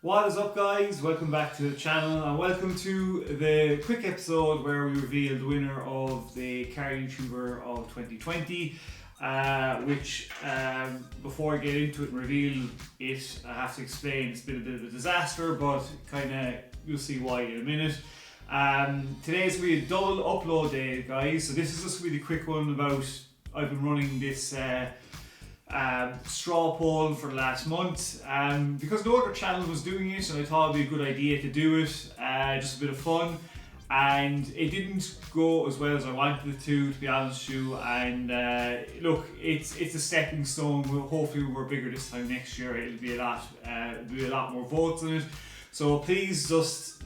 What is up, guys? Welcome back to the channel and welcome to the quick episode where we reveal the winner of the Car YouTuber of 2020, which before I get into it and reveal it, I have to explain it's been a bit of a disaster, but you'll see why in a minute. Today's going to be a double upload day, guys, so this is just really quick one about I've been running this straw poll for the last month because no other channel was doing it, and I thought it'd be a good idea to do it, just a bit of fun, and it didn't go as well as I wanted it to be honest with you, and look, it's a stepping stone. Hopefully we're bigger this time next year. It'll be a lot more votes in it, so please just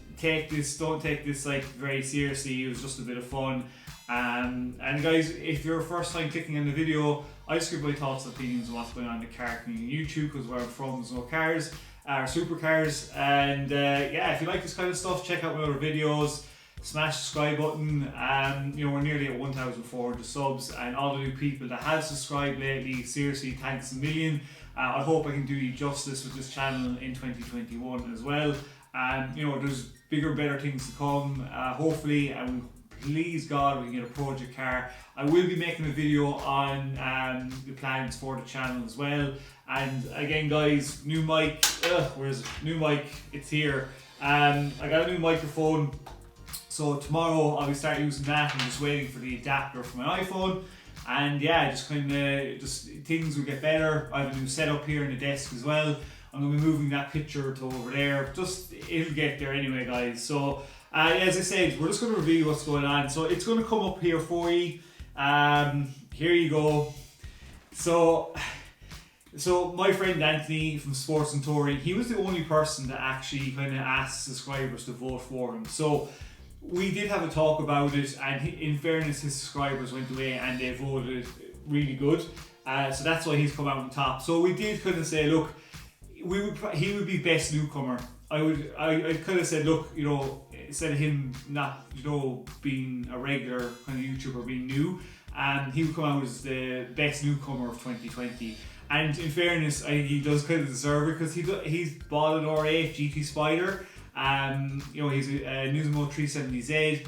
don't take this like very seriously. It was just a bit of fun. And guys, if you're first time clicking on the video, I just give my thoughts and opinions on what's going on in the car community on YouTube, because where I'm from there's no cars, supercars, and yeah, if you like this kind of stuff, check out my other videos, smash the subscribe button. We're nearly at 1,400 subs, and all the new people that have subscribed lately, seriously, thanks a million. I hope I can do you justice with this channel in 2021 as well, and there's bigger and better things to come, hopefully, and please God we can get a project car. I will be making a video on the plans for the channel as well. And again, guys, new mic, where's it? New mic, it's here. I got a new microphone, so tomorrow I'll be starting using that. I'm just waiting for the adapter for my iPhone, and yeah, just things will get better. I have a new setup here in the desk as well. I'm going to be moving that picture to over there. It'll get there anyway, guys. So as I said, we're just going to review what's going on. So it's going to come up here for you. Here you go. So my friend Anthony from Sports and Touring, he was the only person that actually asked subscribers to vote for him. So we did have a talk about it, and in fairness, his subscribers went away and they voted really good. So that's why he's come out on top. So we did say, look, he would be best newcomer. I said, look, instead of him not, being a regular kind of YouTuber, being new, he would come out as the best newcomer of 2020. And in fairness, he does deserve it, because he's bought an R8 GT Spider. He's a Nismo 370Z.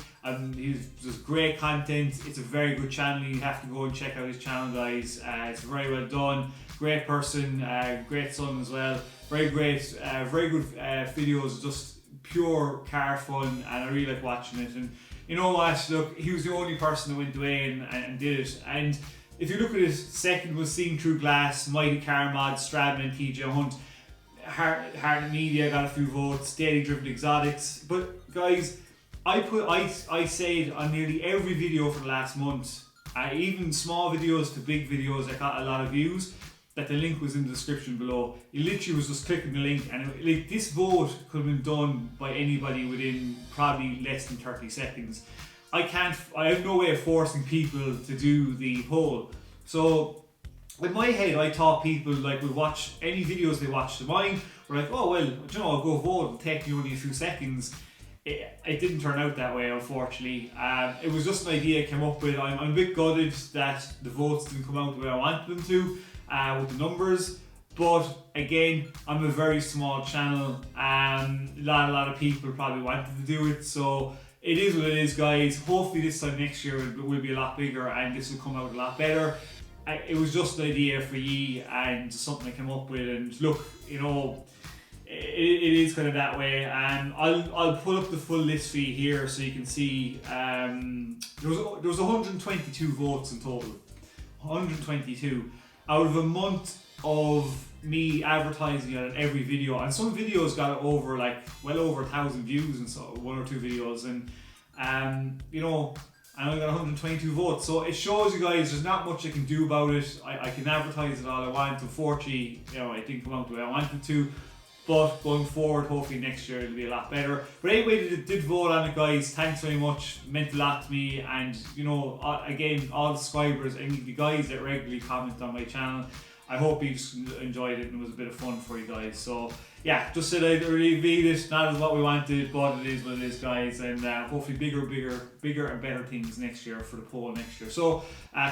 He's just great content. It's a very good channel. You have to go and check out his channel, guys. It's very well done. Great person, great son as well. Very great, very good videos, just pure car fun, and I really like watching it. And you know what, look, he was the only person that went away and did it. And if you look at his second was Seen Through Glass, Mighty Car Mod, Stradman, TJ Hunt, Heart Media got a few votes, Daily Driven Exotics. But guys, I said on nearly every video for the last month, even small videos to big videos that got a lot of views, that the link was in the description below. You literally was just clicking the link, and this vote could have been done by anybody within probably less than 30 seconds. I have no way of forcing people to do the poll. So in my head, I thought people would watch any videos they watched of mine, were like, oh well, I'll go vote, it'll take me only a few seconds. It didn't turn out that way, unfortunately. It was just an idea I came up with. I'm a bit gutted that the votes didn't come out the way I wanted them to, with the numbers, but again, I'm a very small channel, and a lot of people probably wanted to do it, so it is what it is, guys. Hopefully this time next year it will be a lot bigger and this will come out a lot better. It was just an idea for ye, and something I came up with, and look, it is that way. And I'll pull up the full list for you here so you can see. There was 122 votes in total. 122 out of a month of me advertising it on every video, and some videos got over well over 1,000 views, and so one or two videos, and I only got 122 votes. So it shows you guys there's not much I can do about it. I can advertise it all I want. Unfortunately, it didn't come out the way I wanted to. But going forward, hopefully next year it'll be a lot better. But anyway, did vote on it, guys. Thanks very much. It meant a lot to me. And again, all the subscribers and the guys that regularly comment on my channel, I hope you just enjoyed it and it was a bit of fun for you guys. So yeah, just said I'd reveal it. Not as what we wanted, but it is what it is, guys. And hopefully bigger and better things next year for the pole next year. So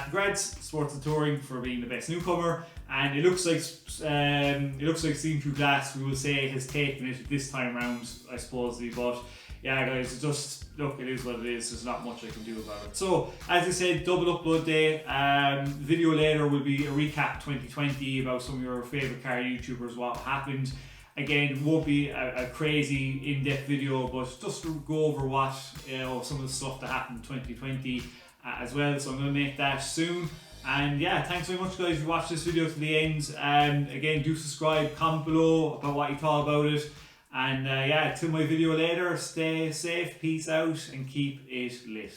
congrats, Sports and Touring, for being the best newcomer. And it looks like Seeing Through Glass, we will say, has taken it this time round, I suppose. But yeah, guys, it is what it is. There's not much I can do about it. So, as I said, double upload day. Video later will be a recap 2020 about some of your favourite car YouTubers, what happened. Again, it won't be a crazy in-depth video, but just to go over what, some of the stuff that happened in 2020 as well. So I'm going to make that soon. And yeah, thanks very much, guys, if you watched this video to the end. Again, do subscribe, comment below about what you thought about it. And yeah, till my video later, stay safe, peace out, and keep it lit.